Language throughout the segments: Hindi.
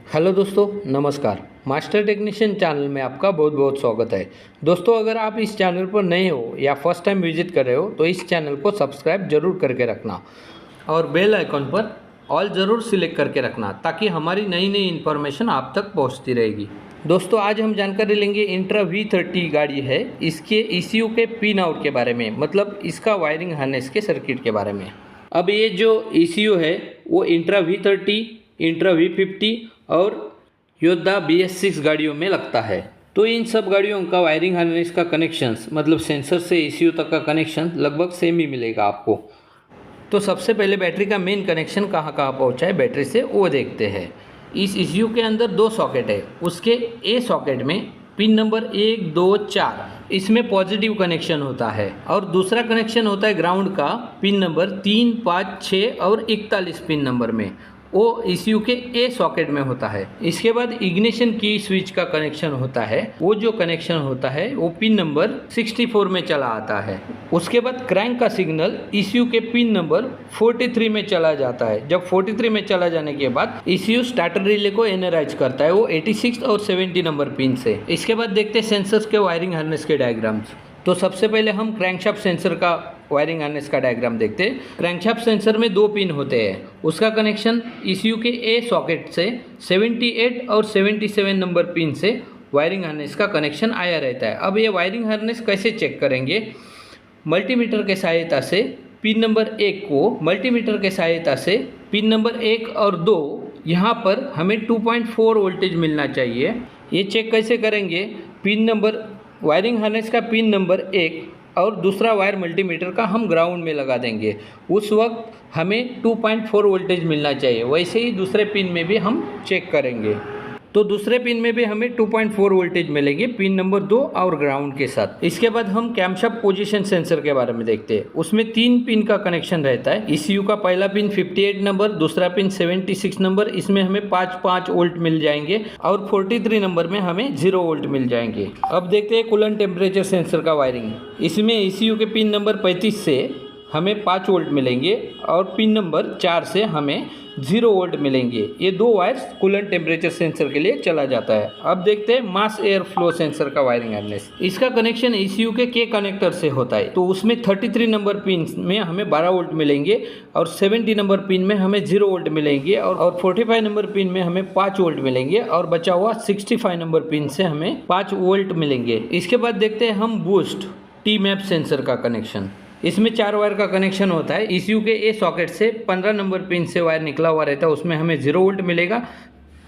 हेलो दोस्तों, नमस्कार। मास्टर टेक्नीशियन चैनल में आपका बहुत बहुत स्वागत है। दोस्तों, अगर आप इस चैनल पर नए हो या फर्स्ट टाइम विजिट कर रहे हो तो इस चैनल को सब्सक्राइब जरूर करके रखना और बेल आइकॉन पर ऑल ज़रूर सिलेक्ट करके रखना ताकि हमारी नई नई इन्फॉर्मेशन आप तक पहुंचती रहेगी। दोस्तों, आज हम जानकारी लेंगे इंट्रा V30 गाड़ी है, इसके ECU के पिन आउट के बारे में, मतलब इसका वायरिंग हार्नेस के सर्किट के बारे में। अब ये जो ECU है वो इंट्रा V30, इंट्रा V50 और योद्धा BS6 गाड़ियों में लगता है। तो इन सब गाड़ियों का वायरिंग हार्नेस का कनेक्शंस, मतलब सेंसर से ECU तक का कनेक्शन लगभग सेम ही मिलेगा आपको। तो सबसे पहले बैटरी का मेन कनेक्शन कहाँ कहाँ पहुँचा है बैटरी से वो देखते हैं। इस ECU के अंदर दो सॉकेट है। उसके A सॉकेट में पिन नंबर 1, 2, 4 इसमें पॉजिटिव कनेक्शन होता है और दूसरा कनेक्शन होता है ग्राउंड का पिन नंबर 3, 5, 6 और 41 पिन नंबर में, वो ECU के A सॉकेट में होता है। इसके बाद इग्निशन की स्विच का कनेक्शन होता है, वो जो कनेक्शन होता है वो पिन नंबर 64 में चला आता है। उसके बाद क्रैंक का सिग्नल ECU के पिन नंबर 43 में चला जाता है। जब 43 में चला जाने के बाद ECU स्टार्टर रिले को एनराइज करता है, वो 86 और 70 नंबर पिन से। इसके बाद देखते हैं सेंसर्स के वायरिंग हार्नेस के डायग्राम्स। तो सबसे पहले हम क्रैंकशाफ्ट सेंसर का वायरिंग हार्नेस का डायग्राम देखते हैं। क्रैंकशाफ्ट सेंसर में दो पिन होते हैं। उसका कनेक्शन ECU के A सॉकेट से 78 और 77 नंबर पिन से वायरिंग हार्नेस का कनेक्शन आया रहता है। अब ये वायरिंग हार्नेस कैसे चेक करेंगे? मल्टीमीटर के सहायता से पिन नंबर 1 को मल्टीमीटर के सहायता से पिन नंबर 1 और 2 यहाँ पर हमें 2.4 वोल्टेज मिलना चाहिए। ये चेक कैसे करेंगे? पिन नंबर वायरिंग हार्नेस का पिन नंबर 1 और दूसरा वायर मल्टीमीटर का हम ग्राउंड में लगा देंगे। उस वक्त हमें 2.4 वोल्टेज मिलना चाहिए। वैसे ही दूसरे पिन में भी हम चेक करेंगे, तो दूसरे पिन में भी हमें 2.4 वोल्टेज मिलेंगे पिन नंबर 2 और ग्राउंड के साथ। इसके बाद हम कैमशाफ्ट पोजीशन सेंसर के बारे में देखते हैं। उसमें 3 पिन का कनेक्शन रहता है। ECU का पहला पिन 58 नंबर, दूसरा पिन 76 नंबर, इसमें हमें 5 वोल्ट मिल जाएंगे और 43 नंबर में हमें 0 वोल्ट मिल जाएंगे। अब देखते हैं कूलेंट टेम्परेचर सेंसर का वायरिंग। इसमें ECU के पिन नंबर 35 से हमें 5 वोल्ट मिलेंगे और पिन नंबर 4 से हमें 0 वोल्ट मिलेंगे। ये दो वायर्स कूलेंट टेम्परेचर सेंसर के लिए चला जाता है। अब देखते हैं मास एयर फ्लो सेंसर का वायरिंग हार्नेस। इसका कनेक्शन ECU के K कनेक्टर से होता है। तो उसमें 33 नंबर पिन में हमें 12 वोल्ट मिलेंगे और 70 नंबर पिन में हमें 0 वोल्ट मिलेंगे और 45 नंबर पिन में हमें 5 वोल्ट मिलेंगे और बचा हुआ 65 नंबर पिन से हमें 5 वोल्ट मिलेंगे। इसके बाद देखते हैं हम बूस्ट T-मैप सेंसर का कनेक्शन। इसमें 4 वायर का कनेक्शन होता है। ECU के A सॉकेट से 15 नंबर पिन से वायर निकला हुआ रहता है, उसमें हमें 0 वोल्ट मिलेगा।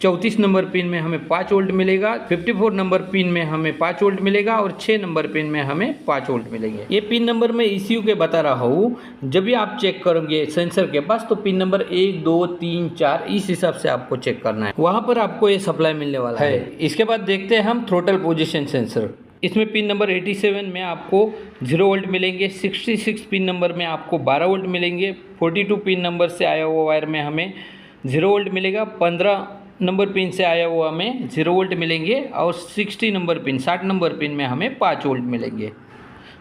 34 नंबर पिन में हमें 5 वोल्ट मिलेगा। 54 नंबर पिन में हमें 5 वोल्ट मिलेगा और 6 नंबर पिन में हमें 5 वोल्ट मिलेंगे। ये पिन नंबर मैं ECU के बता रहा हूँ। जब भी आप चेक करोगे सेंसर के पास तो पिन नंबर 1, 2, 3, 4 इस हिसाब से आपको चेक करना है, वहाँ पर आपको ये सप्लाई मिलने वाला है। इसके बाद देखते हैं हम थ्रोटल पोजिशन सेंसर। इसमें पिन नंबर 87 में आपको 0 वोल्ट मिलेंगे। 66 पिन नंबर में आपको 12 वोल्ट मिलेंगे। 42 पिन नंबर से आया हुआ वायर में हमें 0 वोल्ट मिलेगा। 15 नंबर पिन से आया हुआ हमें 0 वोल्ट मिलेंगे और 60 नंबर पिन में हमें 5 वोल्ट मिलेंगे।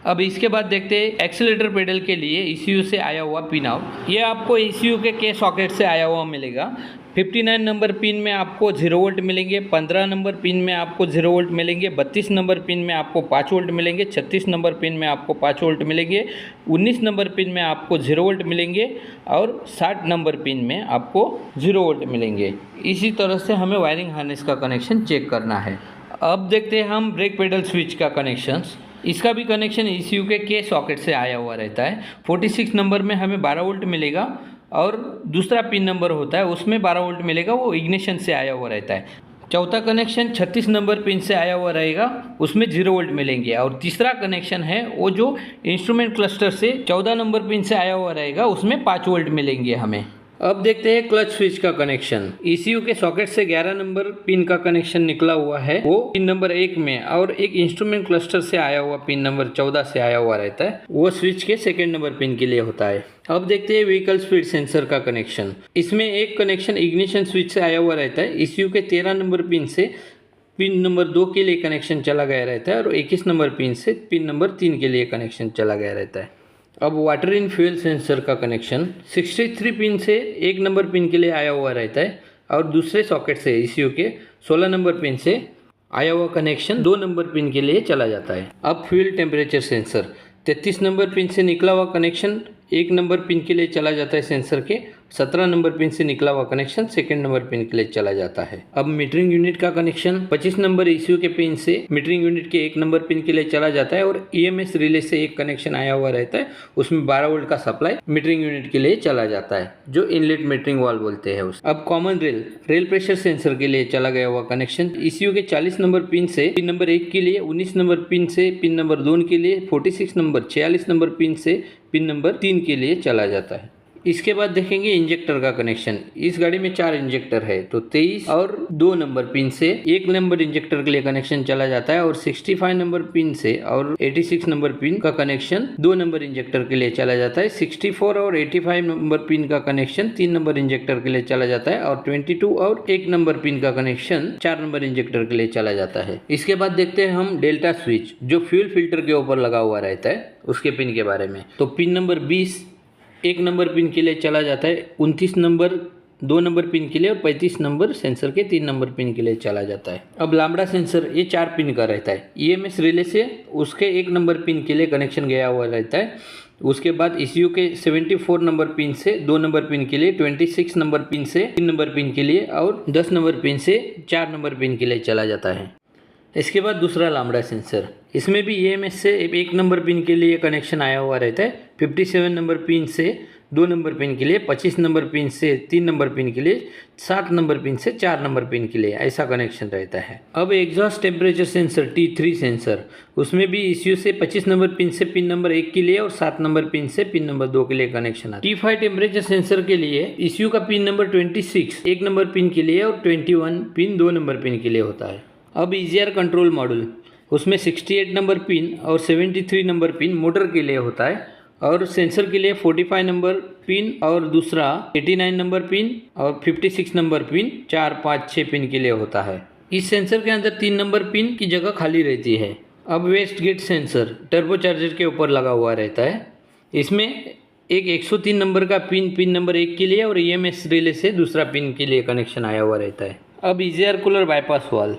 अब इसके बाद देखते हैं एक्सीलरेटर पेडल के लिए ECU से आया हुआ पिन आउट। ये आपको ECU के K सॉकेट से आया हुआ मिलेगा। 59 नंबर पिन में आपको 0 वोल्ट मिलेंगे। 15 नंबर पिन में आपको 0 वोल्ट मिलेंगे। 32 नंबर पिन में आपको 5 वोल्ट मिलेंगे। 36 नंबर पिन में आपको 5 वोल्ट मिलेंगे। 19 नंबर पिन में आपको 0 वोल्ट मिलेंगे और 60 नंबर पिन में आपको 0 वोल्ट मिलेंगे। इसी तरह से हमें वायरिंग हार्नेस का कनेक्शन चेक करना है। अब देखते हैं हम ब्रेक पेडल स्विच का कनेक्शंस। इसका भी कनेक्शन ECU के K सॉकेट से आया हुआ रहता है। 46 नंबर में हमें 12 वोल्ट मिलेगा और दूसरा पिन नंबर होता है उसमें 12 वोल्ट मिलेगा, वो इग्निशन से आया हुआ रहता है। चौथा कनेक्शन 36 नंबर पिन से आया हुआ रहेगा, उसमें 0 वोल्ट मिलेंगे। और तीसरा कनेक्शन है वो जो इंस्ट्रूमेंट क्लस्टर से 14 नंबर पिन से आया हुआ रहेगा, उसमें 5 वोल्ट मिलेंगे हमें। अब देखते हैं क्लच स्विच का कनेक्शन। ECU के सॉकेट से 11 नंबर पिन का कनेक्शन निकला हुआ है, वो पिन नंबर 1 में, और एक इंस्ट्रूमेंट क्लस्टर से आया हुआ पिन नंबर 14 से आया हुआ रहता है, वो स्विच के सेकेंड नंबर पिन के लिए होता है। अब देखते हैं व्हीकल स्पीड सेंसर का कनेक्शन। इसमें एक कनेक्शन इग्निशन स्विच से आया हुआ रहता है। ECU के 13 नंबर पिन से पिन नंबर 2 के लिए कनेक्शन चला गया रहता है और 21 नंबर पिन से पिन नंबर 3 के लिए कनेक्शन चला गया रहता है। अब वाटर इन फ्यूल सेंसर का कनेक्शन 63 पिन से 1 नंबर पिन के लिए आया हुआ रहता है और दूसरे सॉकेट से ECU के 16 नंबर पिन से आया हुआ कनेक्शन 2 नंबर पिन के लिए चला जाता है। अब fuel temperature sensor 33 number pin से निकला हुआ कनेक्शन 1 नंबर पिन के लिए चला जाता है सेंसर के। 17 नंबर पिन से निकला हुआ कनेक्शन सेकंड नंबर पिन के लिए चला जाता है। अब मीटरिंग यूनिट का कनेक्शन 25 नंबर ECU के पिन से मीटरिंग यूनिट के 1 नंबर पिन के लिए चला जाता है और EMS रिले से एक कनेक्शन आया हुआ रहता है, उसमें 12 वोल्ट का सप्लाई मीटरिंग यूनिट के लिए चला जाता है, जो इनलेट मीटरिंग वाल्व बोलते हैं उस। अब कॉमन रेल प्रेशर सेंसर के लिए चला गया हुआ कनेक्शन ECU के 40 नंबर पिन से पिन नंबर 1 के लिए, 19 नंबर पिन से पिन नंबर 2 के लिए, 46 नंबर 46 नंबर पिन से पिन नंबर 3 के लिए चला जाता है। इसके बाद देखेंगे इंजेक्टर का कनेक्शन। इस गाड़ी में 4 इंजेक्टर है, तो 23 और 2 नंबर पिन से 1 नंबर इंजेक्टर के लिए कनेक्शन चला जाता है और 65 नंबर पिन से और 86 नंबर पिन का कनेक्शन 2 नंबर इंजेक्टर के लिए चला जाता है। 64 और 85 नंबर पिन का कनेक्शन 3 नंबर इंजेक्टर के लिए चला जाता है और 22 और 1 नंबर पिन का कनेक्शन 4 नंबर इंजेक्टर के लिए चला जाता है। इसके बाद देखते हैं हम डेल्टा स्विच, जो फ्यूल फिल्टर के ऊपर लगा हुआ रहता है, उसके पिन के बारे में। तो पिन नंबर 20 1 नंबर पिन के लिए चला जाता है, 29 नंबर 2 नंबर पिन के लिए और 35 नंबर सेंसर के 3 नंबर पिन के लिए चला जाता है। अब लैम्बडा सेंसर ये 4 पिन का रहता है। EMS रिले से उसके 1 नंबर पिन के लिए कनेक्शन गया हुआ रहता है। उसके बाद ECU के 74 नंबर पिन से 2 नंबर पिन के लिए, 26 नंबर पिन से 3 नंबर पिन के लिए और 10 नंबर पिन से 4 नंबर पिन के लिए चला जाता है। इसके बाद दूसरा लैम्बडा सेंसर, इसमें भी EMS से 1 नंबर पिन के लिए कनेक्शन आया हुआ रहता है। 57 नंबर पिन से 2 नंबर पिन के लिए, 25 नंबर पिन से 3 नंबर पिन के लिए, 7 नंबर पिन से 4 नंबर पिन के लिए, ऐसा कनेक्शन रहता है। अब exhaust temperature sensor T3 sensor, उसमें भी ECU से 25 नंबर पिन से पिन नंबर 1 के लिए और 7 नंबर पिन से पिन नंबर 2 के लिए कनेक्शन आता है। T5 टेम्परेचर सेंसर के लिए ECU का पिन नंबर 26 1 नंबर पिन के लिए और 21 पिन 2 नंबर पिन के लिए होता है। अब EGR कंट्रोल मॉड्यूल, उसमें 68 नंबर पिन और 73 नंबर पिन मोटर के लिए होता है और सेंसर के लिए 45 नंबर पिन और दूसरा 89 नंबर पिन और 56 नंबर पिन 4, 5, 6 पिन के लिए होता है। इस सेंसर के अंदर 3 नंबर पिन की जगह खाली रहती है। अब waste gate sensor turbo charger के ऊपर लगा हुआ रहता है। इसमें एक 103 नंबर का पिन नंबर 1 के लिए और EMS रिले से दूसरा पिन के लिए कनेक्शन आया हुआ रहता है। अब EGR कूलर बाईपास वाल्व,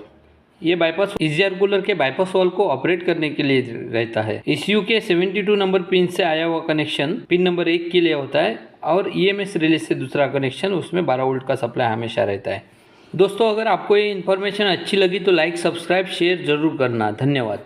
ये बाईपास EGR कूलर के बाईपास वाल्व को ऑपरेट करने के लिए रहता है। ECU के 72 नंबर पिन से आया हुआ कनेक्शन पिन नंबर 1 के लिए होता है और EMS रिले से दूसरा कनेक्शन, उसमें 12 वोल्ट का सप्लाई हमेशा रहता है। दोस्तों, अगर आपको ये इन्फॉर्मेशन अच्छी लगी तो लाइक, सब्सक्राइब, शेयर जरूर करना। धन्यवाद।